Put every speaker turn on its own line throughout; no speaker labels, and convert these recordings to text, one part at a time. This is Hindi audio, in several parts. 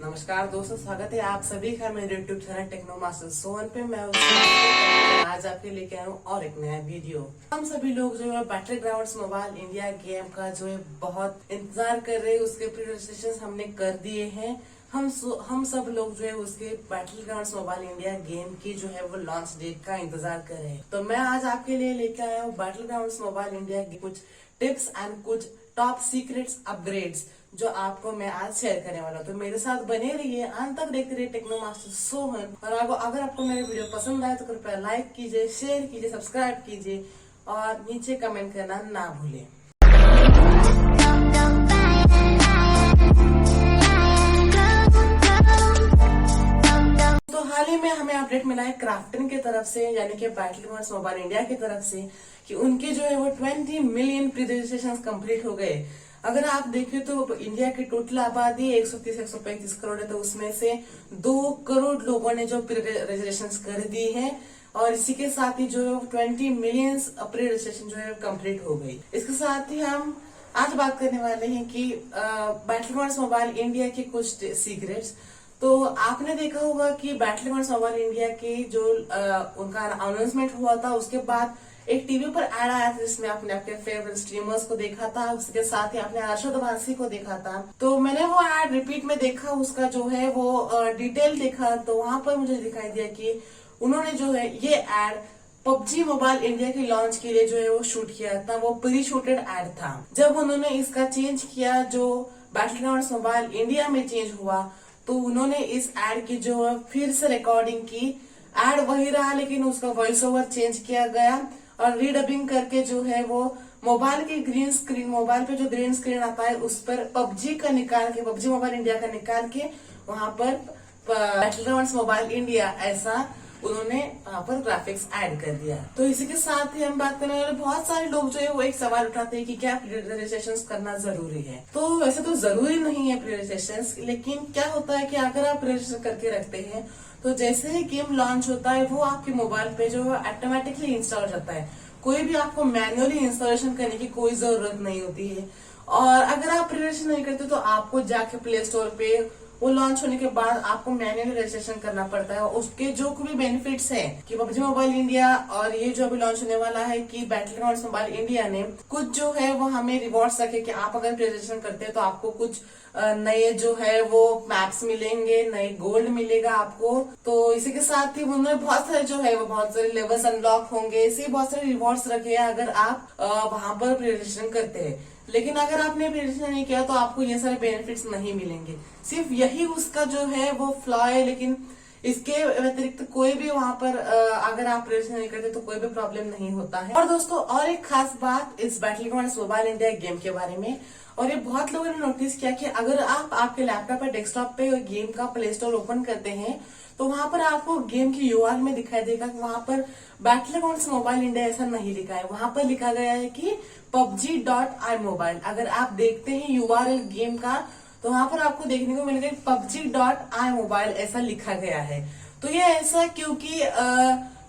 नमस्कार दोस्तों, स्वागत है आप सभी का मेरे YouTube चैनल टेक्नो मास्टर सोन पे। मैं आज आपके लेके आया हूँ और एक नया वीडियो। हम सभी लोग जो है battle grounds mobile India game का जो है बहुत इंतजार कर रहे हैं। उसके प्री रजिस्ट्रेशन हमने कर दिए हैं। हम सब लोग जो है उसके battle grounds mobile India game की जो है वो लॉन्च डेट का इंतजार कर रहे हैं। तो मैं आज आपके लिए लेके आया हूँ बैटल ग्राउंड्स मोबाइल इंडिया की कुछ टिप्स एंड कुछ टॉप सीक्रेट्स अपग्रेड्स जो आपको मैं आज शेयर करने वाला हूँ। तो मेरे साथ बने रहिए, अंत तक देखते रहिए टेक्नो मास्टर सोहन। और अगर आपको मेरे वीडियो पसंद आए तो कृपया लाइक कीजिए, शेयर कीजिए, सब्सक्राइब कीजिए और नीचे कमेंट करना ना भूलें। तो हाल ही में हमें अपडेट मिला है क्राफ्टन की तरफ से, यानी कि बैटल ग्राउंड्स मोबाइल इंडिया की तरफ से, कि उनके जो है वो 20 मिलियन प्री रजिस्ट्रेशन कंप्लीट हो गए। अगर आप देखें तो इंडिया की टोटल आबादी 130-135 करोड़ है, तो उसमें से 2 करोड़ लोगों ने जो प्री रजिस्ट्रेशन कर दी है और इसी के साथ ही जो है 20 मिलियन प्री रजिस्ट्रेशन जो है कंप्लीट हो गई। इसके साथ ही हम आज बात करने वाले हैं कि बैटल ग्राउंड्स मोबाइल इंडिया के कुछ सीक्रेट्स। तो आपने देखा होगा कि बैटल ग्राउंड्स मोबाइल इंडिया की जो उनका अनाउंसमेंट हुआ था, उसके बाद एक टीवी पर ऐड आया था जिसमें आपने अपने फेवरेट स्ट्रीमर्स को देखा था, उसके साथ ही आपने अर्शद वारसी को देखा था। तो मैंने वो ऐड रिपीट में देखा, उसका जो है वो डिटेल देखा, तो वहां पर मुझे दिखाई दिया कि उन्होंने जो है ये ऐड पबजी मोबाइल इंडिया की लॉन्च के लिए जो है वो शूट किया था। वो प्री शूटेड ऐड था। जब उन्होंने इसका चेंज किया, जो बैटल ग्राउंड्स मोबाइल इंडिया में चेंज हुआ, तो उन्होंने इस ऐड की जो है फिर से रिकॉर्डिंग की। ऐड वही रहा लेकिन उसका वॉइस ओवर चेंज किया गया और रीडबिंग करके जो है वो मोबाइल की ग्रीन स्क्रीन, मोबाइल पे जो ग्रीन स्क्रीन आता है उस पर पबजी का निकाल के, पबजी मोबाइल इंडिया का निकाल के वहां पर बैटल ग्राउंड्स मोबाइल इंडिया ऐसा उन्होंने वहां पर ग्राफिक्स ऐड कर दिया। तो इसी के साथ ही हम बात करने वाले, बहुत सारे लोग जो है वो एक सवाल उठाते हैं कि क्या प्री रजिस्ट्रेशन करना जरूरी है। तो वैसे तो जरूरी नहीं है प्री रजिस्ट्रेशन, लेकिन क्या होता है कि अगर आप रजिस्टर करके रखते हैं तो जैसे ही गेम लॉन्च होता है वो आपके मोबाइल पे जो है ऑटोमेटिकली इंस्टॉल हो जाता है। कोई भी आपको मैन्युअली इंस्टॉलेशन करने की कोई जरूरत नहीं होती है। और अगर आप प्री रजिस्ट्रेशन नहीं करते तो आपको जाके प्ले स्टोर पे वो लॉन्च होने के बाद आपको मैन्युअली रजिस्ट्रेशन करना पड़ता है। और उसके जो भी बेनिफिट्स है कि पबजी मोबाइल इंडिया और ये जो अभी लॉन्च होने वाला है कि बैटल ग्राउंड्स मोबाइल इंडिया ने कुछ जो है वो हमें रिवॉर्ड्स रखे कि आप अगर रजिस्ट्रेशन करते हैं तो आपको कुछ नए जो है वो मैप्स मिलेंगे, नए गोल्ड मिलेगा आपको। तो इसी के साथ ही उन्होंने बहुत सारे जो है वो बहुत सारे लेवल्स अनलॉक होंगे, ऐसे बहुत सारे रिवॉर्ड्स रखे हैं अगर आप वहां पर रजिस्ट्रेशन करते हैं। लेकिन अगर आपने रजिस्ट्रेशन नहीं किया तो आपको ये सारे बेनिफिट्स नहीं मिलेंगे। सिर्फ यही उसका जो है वो फ्लॉ है, लेकिन इसके व्यतिरिक्त कोई भी वहां पर अगर आप रजिस्ट्रेशन नहीं करते तो कोई भी प्रॉब्लम नहीं होता है। और दोस्तों, और एक खास बात इस battle grounds mobile India game के बारे में, और ये बहुत लोगों ने नोटिस किया कि अगर आप आपके लैपटॉप या डेस्कटॉप पे गेम का प्ले स्टोर ओपन करते हैं तो वहां पर आपको गेम की यूआरएल में दिखाई देगा कि वहां पर बैटल ग्राउंड्स मोबाइल इंडिया ऐसा नहीं लिखा है। वहां पर लिखा गया है कि PUBG.iMobile। अगर आप देखते हैं यूआरएल गेम का तो वहां पर आपको देखने को मिलेगा PUBG.iMobile ऐसा लिखा गया है। तो ये ऐसा क्योंकि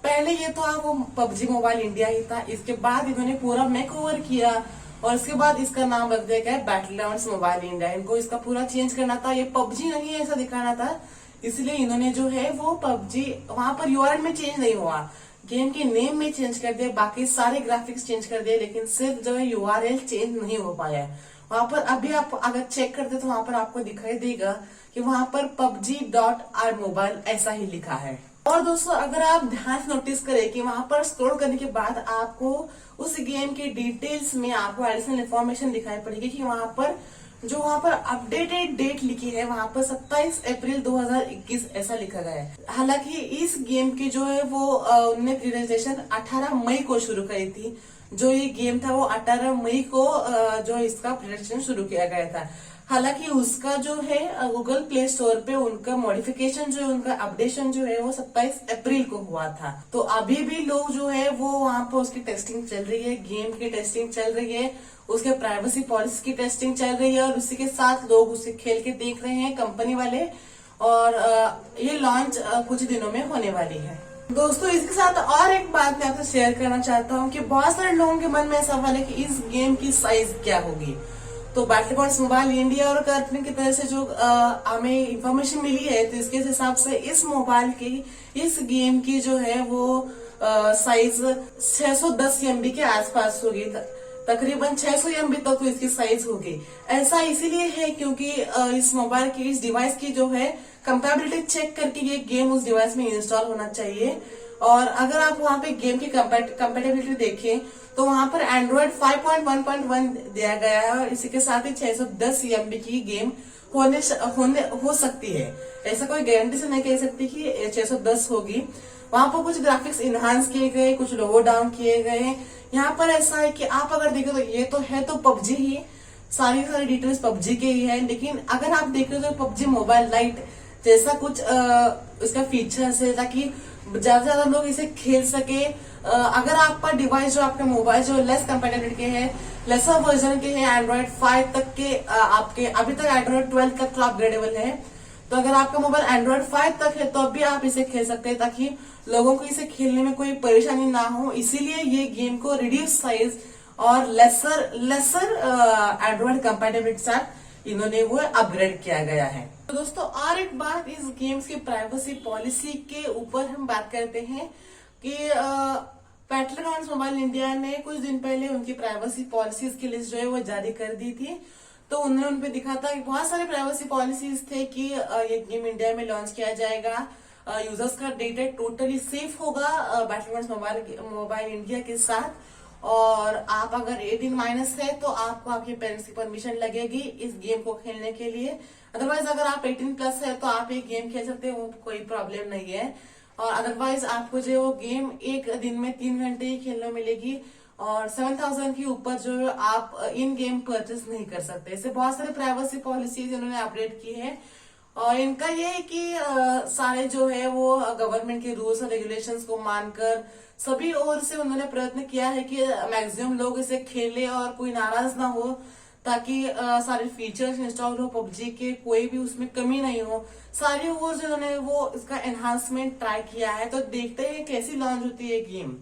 पहले ये तो आप वो पबजी मोबाइल इंडिया ही था, इसके बाद इन्होंने पूरा मेक ओवर किया और इसके बाद इसका नाम रख दिया गया बैटल ग्राउंड्स मोबाइल इंडिया। इनको इसका पूरा चेंज करना था, ये पबजी नहीं है ऐसा दिखाना था, इसलिए इन्होंने जो है वो पबजी वहां पर यूआरएल में चेंज नहीं हुआ, गेम के नेम में चेंज कर दिया, बाकी सारे ग्राफिक्स चेंज कर दिए, लेकिन सिर्फ जो है यूआरएल चेंज नहीं हो पाया। वहां पर अभी आप अगर चेक करते तो वहां पर आपको दिखाई देगा कि वहां पर PUBG.iMobile ऐसा ही लिखा है। और दोस्तों, अगर आप ध्यान से नोटिस करें कि वहां पर स्क्रॉल करने के बाद आपको उस गेम के डिटेल्स में आपको एडिशनल इन्फॉर्मेशन दिखाई पड़ेगी कि वहां पर अपडेटेड डेट लिखी है, वहां पर 27 अप्रैल 2021 ऐसा लिखा गया है। हालांकि इस गेम की जो है वो उन्होंने प्री रजिस्ट्रेशन 18 मई को शुरू करी थी। जो ये गेम था वो 18 मई को जो इसका प्री रजिस्ट्रेशन शुरू किया गया था। हालांकि उसका जो है गूगल प्ले स्टोर पे उनका मॉडिफिकेशन जो है, उनका अपडेशन जो है वो 27 अप्रैल को हुआ था। तो अभी भी लोग जो है वो वहां पर उसकी टेस्टिंग चल रही है, गेम की टेस्टिंग चल रही है, उसके प्राइवेसी पॉलिसी की टेस्टिंग चल रही है और उसी के साथ लोग उसे खेल के देख रहे हैं कंपनी वाले। और ये लॉन्च कुछ दिनों में होने वाली है। दोस्तों, इसके साथ और एक बात मैं आपसे शेयर करना चाहता हूँ कि बहुत सारे लोगों के मन में सवाल है कि इस गेम की साइज क्या होगी। तो बैटलग्राउंड्स मोबाइल इंडिया और कंपनी की तरफ से जो हमें इंफॉर्मेशन मिली है, तो इसके हिसाब से इस मोबाइल की इस गेम की जो है वो साइज 610 MB के आसपास होगी, तकरीबन 600 MB तक तो इसकी साइज होगी। ऐसा इसीलिए है क्योंकि इस मोबाइल की इस डिवाइस की जो है कंपेबिलिटी चेक करके ये गेम उस डिवाइस में इंस्टॉल होना चाहिए। और अगर आप वहां पे गेम की कंपेटेबिलिटी देखें तो वहां पर एंड्रॉइड 5.1.1 दिया गया है और इसी के साथ ही 610 MB की गेम हो सकती है। ऐसा कोई गारंटी से नहीं कह सकती कि 610 होगी। वहां पर कुछ ग्राफिक्स इनहांस किए गए, कुछ लोअर डाउन किए गए। यहाँ पर ऐसा है कि आप अगर देखें तो ये तो है तो पबजी ही, सारी डिटेल्स पबजी के ही है। लेकिन अगर आप देखें तो पबजी मोबाइल लाइट जैसा कुछ इसका फीचर्स है ताकि ज्यादा से ज्यादा लोग इसे खेल सके। अगर आपका डिवाइस जो आपका मोबाइल जो लेस कंपेटेबिलिटी के है, लेसर वर्जन के हैं, एंड्रॉइड 5 तक के आपके अभी तक एंड्रॉइड 12 तक तो अपग्रेडेबल है, तो अगर आपका मोबाइल एंड्रॉइड 5 तक है तो अभी आप इसे खेल सकते हैं ताकि लोगों को इसे खेलने में कोई परेशानी ना हो। इसीलिए ये गेम को रिड्यूस साइज और लेसर एंड्रॉइड कंपेटेबिलिटी के साथ इन्होंने वो अपग्रेड किया गया है। तो दोस्तों और एक बात इस गेम्स की प्राइवेसी पॉलिसी के ऊपर हम बात करते हैं कि बैटलग्राउंड्स मोबाइल इंडिया ने कुछ दिन पहले उनकी प्राइवेसी पॉलिसीज की लिस्ट जो है वो जारी कर दी थी। तो उन्होंने उनपे दिखा था कि बहुत सारे प्राइवेसी पॉलिसीज थे कि ये गेम इंडिया में लॉन्च किया जाएगा, यूजर्स का डेटा टोटली सेफ होगा बैटलग्राउंड्स मोबाइल इंडिया के साथ, और आप अगर 18- है तो आपको आपके पेरेंट्स की परमिशन लगेगी इस गेम को खेलने के लिए। अदरवाइज अगर आप 18+ है तो आप ये गेम खेल सकते हैं, वो कोई प्रॉब्लम नहीं है। और अदरवाइज आपको जो वो गेम एक दिन में 3 घंटे ही खेलने मिलेगी और 7000 के ऊपर जो आप इन गेम परचेस नहीं कर सकते। ऐसे बहुत सारे प्राइवेसी पॉलिसीज इन्होंने अपडेट की है और इनका ये है कि सारे जो है वो गवर्नमेंट के रूल्स और रेगुलेशंस को मानकर सभी ओर से उन्होंने प्रयत्न किया है कि मैक्सिमम लोग इसे खेले और कोई नाराज ना हो, ताकि सारे फीचर्स इंस्टॉल हो पबजी के, कोई भी उसमें कमी नहीं हो। सारी ओर से उन्होंने वो इसका एनहांसमेंट ट्राई किया है। तो देखते हैं कैसी लॉन्च होती है गेम।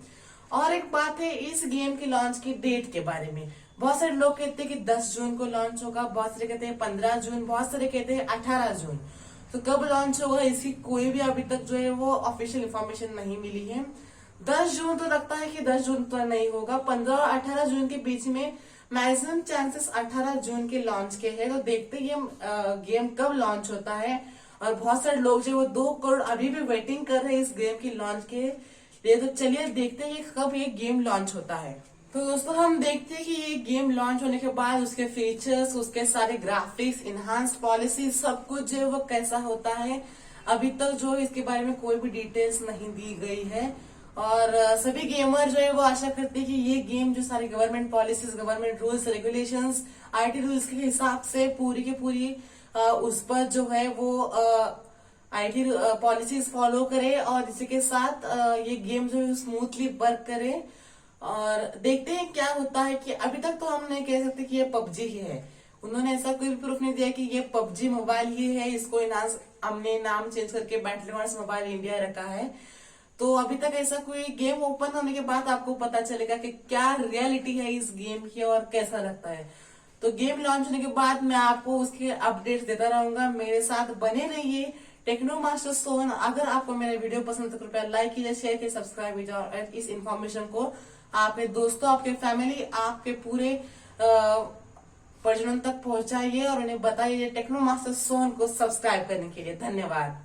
और एक बात है इस गेम की लॉन्च की डेट के बारे में, बहुत सारे लोग कहते हैं कि 10 जून को लॉन्च होगा, बहुत सारे कहते हैं 15 जून, बहुत सारे कहते हैं 18 जून। तो कब लॉन्च होगा इसकी कोई भी अभी तक जो है वो ऑफिशियल इंफॉर्मेशन नहीं मिली है। 10 जून तो लगता है कि 10 जून तो नहीं होगा, 15 और 18 जून के बीच में मैक्सिमम चांसेस 18 जून के लॉन्च के हैं। तो देखते ये गेम कब लॉन्च होता है। और बहुत सारे लोग जो वो 2 करोड़ अभी भी वेटिंग कर रहे हैं इस गेम की लॉन्च के लिए। तो चलिए देखते हैं कब ये गेम लॉन्च होता है। तो दोस्तों हम देखते हैं कि ये गेम लॉन्च होने के बाद उसके फीचर्स, उसके सारे ग्राफिक्स, इनहांस्ड पॉलिसी, सब कुछ जो है वो कैसा होता है। अभी तक जो इसके बारे में कोई भी डिटेल्स नहीं दी गई है और सभी गेमर जो है वो आशा करते हैं कि ये गेम जो सारी government policies, government rules regulations, IT rules के हिसाब से पूरी की पूरी उस पर जो है वो IT पॉलिसीज फॉलो करे और इसी के साथ ये गेम जो है स्मूथली वर्क करे। और देखते हैं क्या होता है कि अभी तक तो हम नहीं कह सकते कि ये पबजी ही है। उन्होंने ऐसा कोई भी प्रूफ नहीं दिया कि ये पबजी मोबाइल ही है, इसको हमने नाम चेंज करके बैटलग्राउंड्स मोबाइल इंडिया रखा है। तो अभी तक ऐसा कोई गेम ओपन होने के बाद आपको पता चलेगा कि क्या रियलिटी है इस गेम की और कैसा लगता है। तो गेम लॉन्च होने के बाद मैं आपको उसके अपडेट्स देता रहूंगा। मेरे साथ बने रहिए टेक्नो मास्टर सोहन। अगर आपको मेरा वीडियो पसंद तो कृपया लाइक कीजिए, शेयर कीजिए, सब्सक्राइब कीजिए और इस इन्फॉर्मेशन को आपके दोस्तों, आपके फैमिली, आपके पूरे परिजनों तक पहुंचाइए और उन्हें बताइए टेक्नो मास्टर सोहन को सब्सक्राइब करने के लिए। धन्यवाद।